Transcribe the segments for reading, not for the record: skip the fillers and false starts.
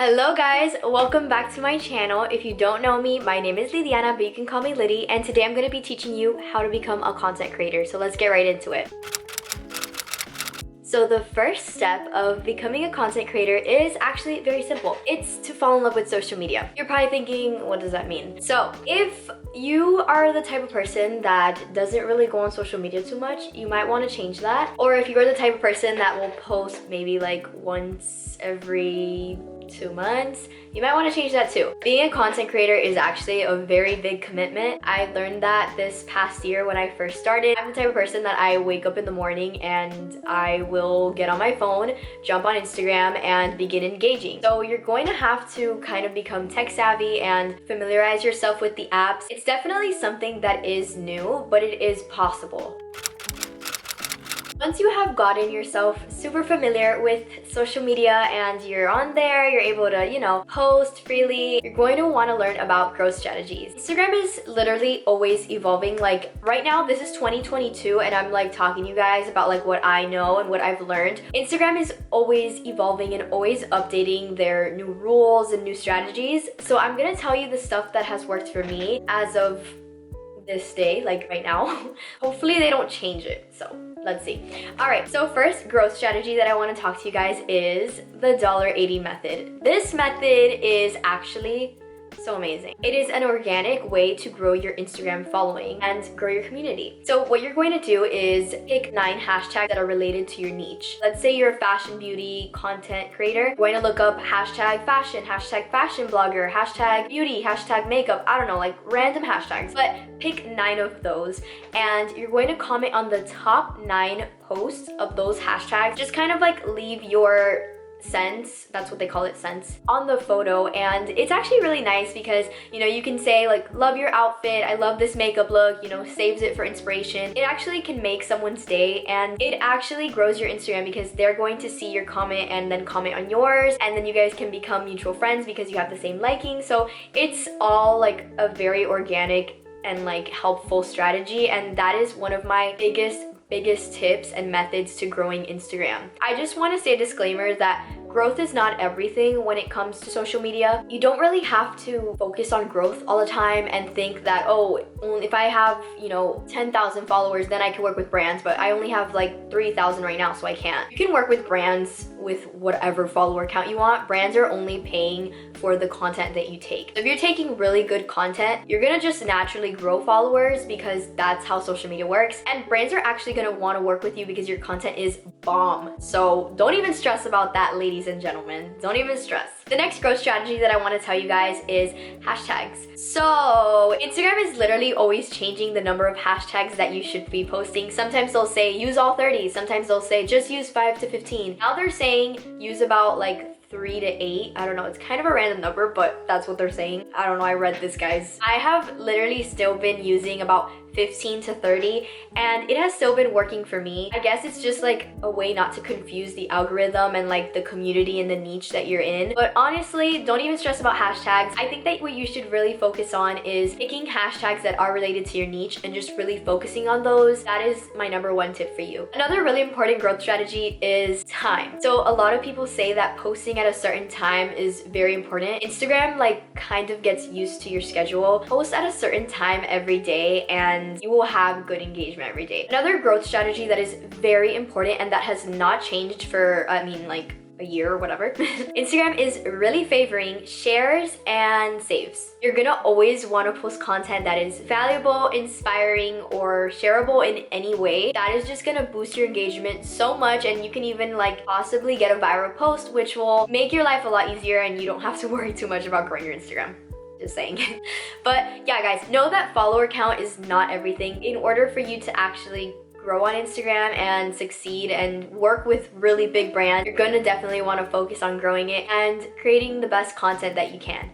Hello guys, welcome back to my channel. If you don't know me, my name is Liliana, but you can call me Liddy, and today I'm going to be teaching you how to become a content creator. So let's get right into it. So the first step of becoming a content creator is actually very simple. It's to fall in love with social media. You're probably thinking, what does that mean? So if you are the type of person that doesn't really go on social media too much, you might want to change that. Or if you're the type of person that will post maybe like once every 2 months, you might want to change that too. Being a content creator is actually a very big commitment. I learned that this past year when I first started. I'm the type of person that I wake up in the morning and I will get on my phone, jump on Instagram, and begin engaging. So you're going to have to kind of become tech savvy and familiarize yourself with the apps. It's definitely something that is new, but it is possible. Once you have gotten yourself super familiar with social media and you're on there, you're able to, post freely, you're going to want to learn about growth strategies. Instagram is literally always evolving. Like right now, this is 2022 and I'm like talking to you guys about like what I know and what I've learned. Instagram is always evolving and always updating their new rules and new strategies. So I'm going to tell you the stuff that has worked for me as of this day, like right now. Hopefully they don't change it, so let's see. All right, so first growth strategy that I want to talk to you guys is the $80 method. This method is actually so amazing. It is an organic way to grow your Instagram following and grow your community. So what you're going to do is pick 9 hashtags that are related to your niche. Let's say you're a fashion beauty content creator. You're going to look up hashtag fashion blogger, hashtag beauty, hashtag makeup, I don't know, like random hashtags. But pick 9 of those and you're going to comment on the top 9 posts of those hashtags. Just kind of like leave your sense, that's what they call it, sense, on the photo. And it's actually really nice because you can say like, love your outfit, I love this makeup look, saves it for inspiration. It actually can make someone's day and it actually grows your Instagram because they're going to see your comment and then comment on yours, and then you guys can become mutual friends because you have the same liking. So it's all like a very organic and like helpful strategy, and that is one of my biggest tips and methods to growing Instagram. I just want to say a disclaimer that growth is not everything when it comes to social media. You don't really have to focus on growth all the time and think that, oh, if I have, 10,000 followers, then I can work with brands, but I only have like 3,000 right now, so I can't. You can work with brands with whatever follower count you want. Brands are only paying for the content that you take. So if you're taking really good content, you're gonna just naturally grow followers because that's how social media works. And brands are actually gonna wanna work with you because your content is bomb. So don't even stress about that, ladies and gentlemen. Don't even stress. The next growth strategy that I want to tell you guys is hashtags. So Instagram is literally always changing the number of hashtags that you should be posting. Sometimes they'll say use all 30. Sometimes they'll say just use 5 to 15. Now they're saying use about like 3 to 8. I don't know, it's kind of a random number, but that's what they're saying. I don't know, I read this, guys. I have literally still been using about 15 to 30 and it has still been working for me. I guess it's just like a way not to confuse the algorithm and like the community and the niche that you're in. But honestly, don't even stress about hashtags. I think that what you should really focus on is picking hashtags that are related to your niche and just really focusing on those. That is my #1 tip for you. Another really important growth strategy is time. So a lot of people say that posting at a certain time is very important. Instagram like kind of gets used to your schedule. Post at a certain time every day and you will have good engagement every day. Another growth strategy that is very important and that has not changed for, like a year or whatever. Instagram is really favoring shares and saves. You're gonna always want to post content that is valuable, inspiring, or shareable in any way. That is just gonna boost your engagement so much, and you can even like possibly get a viral post, which will make your life a lot easier and you don't have to worry too much about growing your Instagram. Just saying. But yeah, guys, know that follower count is not everything. In order for you to actually grow on Instagram and succeed and work with really big brands, you're gonna definitely want to focus on growing it and creating the best content that you can.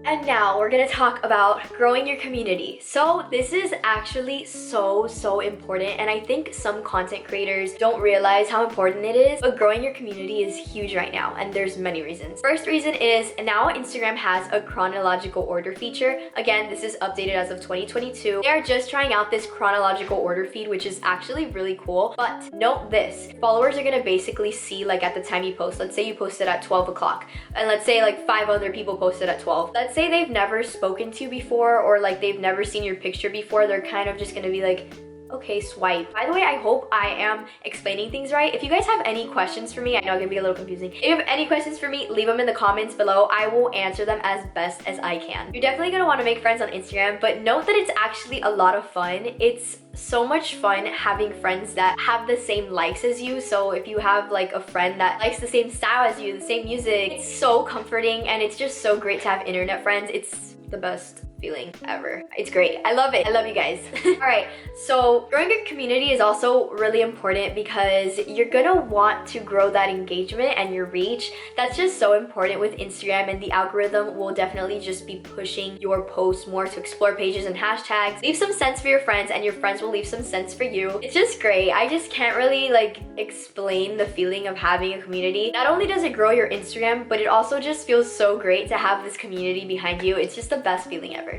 And now we're gonna talk about growing your community. So this is actually so important, and I think some content creators don't realize how important it is, but growing your community is huge right now, and there's many reasons. First reason is now Instagram has a chronological order feature. Again, this is updated as of 2022. They are just trying out this chronological order feed, which is actually really cool. But note this, followers are gonna basically see like at the time you post. Let's say you posted at 12 o'clock, and let's say like 5 other people posted at 12. Let's say they've never spoken to you before, or like they've never seen your picture before. They're kind of just gonna be like, okay, swipe. By the way, I hope I am explaining things right. If you guys have any questions for me, I know it can be a little confusing. If you have any questions for me, leave them in the comments below. I will answer them as best as I can. You're definitely gonna wanna make friends on Instagram, but note that it's actually a lot of fun. It's so much fun having friends that have the same likes as you. So if you have like a friend that likes the same style as you, the same music, it's so comforting, and it's just so great to have internet friends. It's the best feeling ever. It's great. I love it. I love you guys. All right, so growing your community is also really important because you're gonna want to grow that engagement and your reach. That's just so important with Instagram, and the algorithm will definitely just be pushing your posts more to explore pages and hashtags. Leave some sense for your friends, and your friends will leave some sense for you. It's just great. I just can't really like explain the feeling of having a community. Not only does it grow your Instagram, but it also just feels so great to have this community behind you. It's just the best feeling ever.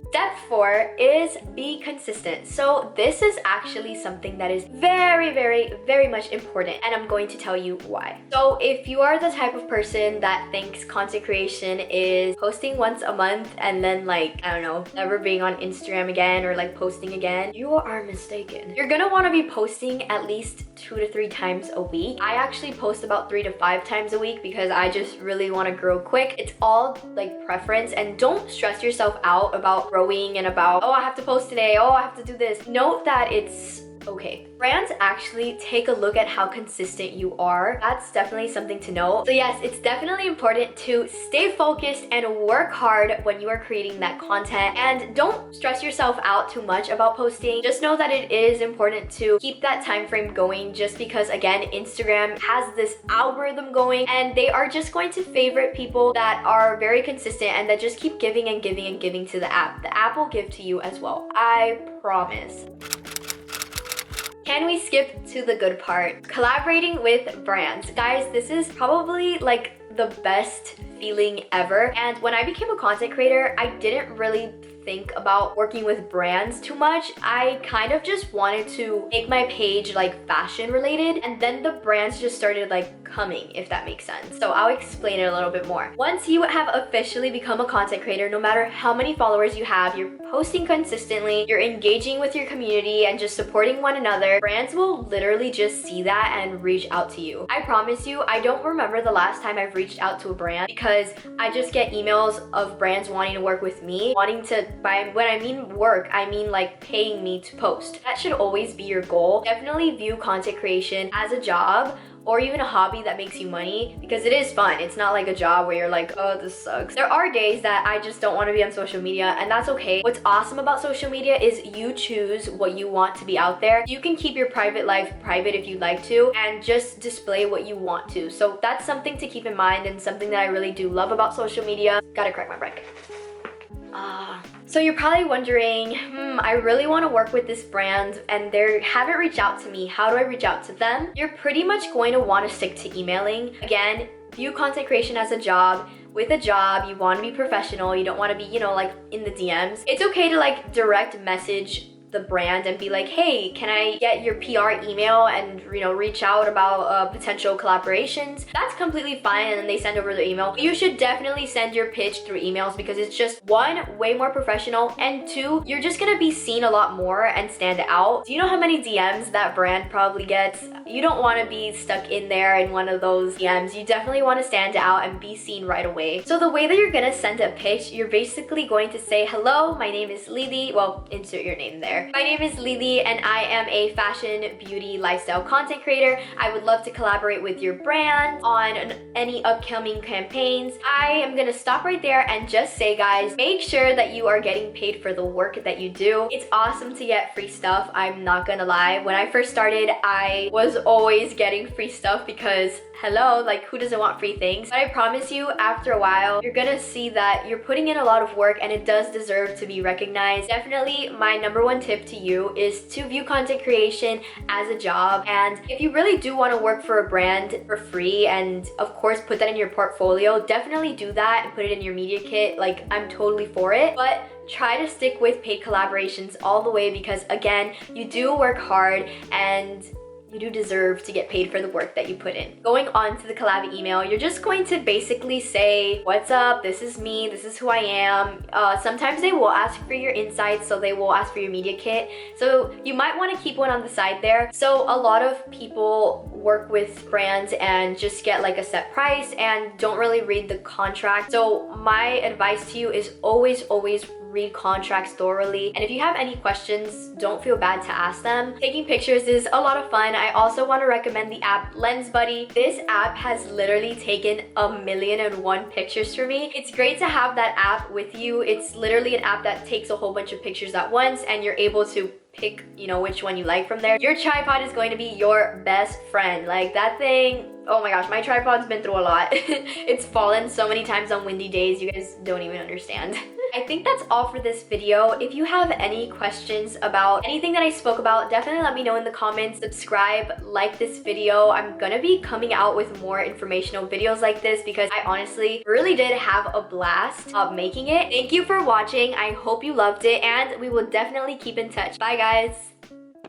Step 4 is be consistent. So this is actually something that is very much important, and I'm going to tell you why. So if you are the type of person that thinks content creation is posting once a month and then like, I don't know, never being on Instagram again or like posting again, you are mistaken. You're gonna wanna be posting at least 2 to 3 times a week. I actually post about 3 to 5 times a week because I just really wanna grow quick. It's all like preference, and don't stress yourself out about growing and about, oh, I have to post today, oh, I have to do this. Note that it's okay. Brands actually take a look at how consistent you are. That's definitely something to know. So yes, it's definitely important to stay focused and work hard when you are creating that content, and don't stress yourself out too much about posting. Just know that it is important to keep that time frame going, just because again, Instagram has this algorithm going, and they are just going to favorite people that are very consistent and that just keep giving and giving and giving to the app. The app will give to you as well. I promise. Can we skip to the good part? Collaborating with brands. Guys, this is probably like the best feeling ever. And when I became a content creator, I didn't really think about working with brands too much. I kind of just wanted to make my page like fashion related, and then the brands just started like coming, if that makes sense. So I'll explain it a little bit more. Once you have officially become a content creator, no matter how many followers you have, you're posting consistently, you're engaging with your community and just supporting one another, brands will literally just see that and reach out to you. I promise you, I don't remember the last time I've reached out to a brand, because I just get emails of brands wanting to work with me, wanting to, when I mean work, I mean like paying me to post. That should always be your goal. Definitely view content creation as a job, or even a hobby that makes you money, because it is fun. It's not like a job where you're like, oh, this sucks. There are days that I just don't want to be on social media, and that's okay. What's awesome about social media is you choose what you want to be out there. You can keep your private life private if you'd like to, and just display what you want to. So that's something to keep in mind, and something that I really do love about social media. Gotta crack my bread. So you're probably wondering, I really want to work with this brand and they haven't reached out to me. How do I reach out to them? You're pretty much going to want to stick to emailing. Again, view content creation as a job. With a job, you want to be professional. You don't want to be, like in the DMs. It's okay to like direct message the brand and be like, hey, can I get your PR email and reach out about potential collaborations? That's completely fine, and then they send over their email. But you should definitely send your pitch through emails, because it's just, 1, way more professional, and 2, you're just gonna be seen a lot more and stand out. Do you know how many DMs that brand probably gets? You don't want to be stuck in there in one of those DMs. You definitely want to stand out and be seen right away. So the way that you're gonna send a pitch, you're basically going to say, hello, my name is Lily. Well, insert your name there. there. My name is Lily and I am a fashion, beauty, lifestyle content creator. I would love to collaborate with your brand on any upcoming campaigns. I am gonna stop right there and just say, guys, make sure that you are getting paid for the work that you do. It's awesome to get free stuff, I'm not gonna lie. When I first started, I was always getting free stuff because hello, like who doesn't want free things? But I promise you, after a while, you're gonna see that you're putting in a lot of work and it does deserve to be recognized. Definitely my number one tip to you is to view content creation as a job. And if you really do want to work for a brand for free and of course put that in your portfolio, definitely do that and put it in your media kit. Like, I'm totally for it. But try to stick with paid collaborations all the way because again, you do work hard and you do deserve to get paid for the work that you put in. Going on to the collab email, you're just going to basically say, what's up, this is me, this is who I am. Sometimes they will ask for your insights, so they will ask for your media kit. So you might want to keep one on the side there. So a lot of people work with brands and just get like a set price and don't really read the contract. So my advice to you is always read contracts thoroughly. And if you have any questions, don't feel bad to ask them. Taking pictures is a lot of fun. I also want to recommend the app Lens Buddy. This app has literally taken 1,000,001 pictures for me. It's great to have that app with you. It's literally an app that takes a whole bunch of pictures at once and you're able to pick, you know, which one you like from there. Your tripod is going to be your best friend. Like that thing, oh my gosh, my tripod's been through a lot. It's fallen so many times on windy days, you guys don't even understand. I think that's all for this video. If you have any questions about anything that I spoke about, definitely let me know in the comments. Subscribe, like this video. I'm gonna be coming out with more informational videos like this because I honestly really did have a blast making it. Thank you for watching. I hope you loved it and we will definitely keep in touch. Bye guys.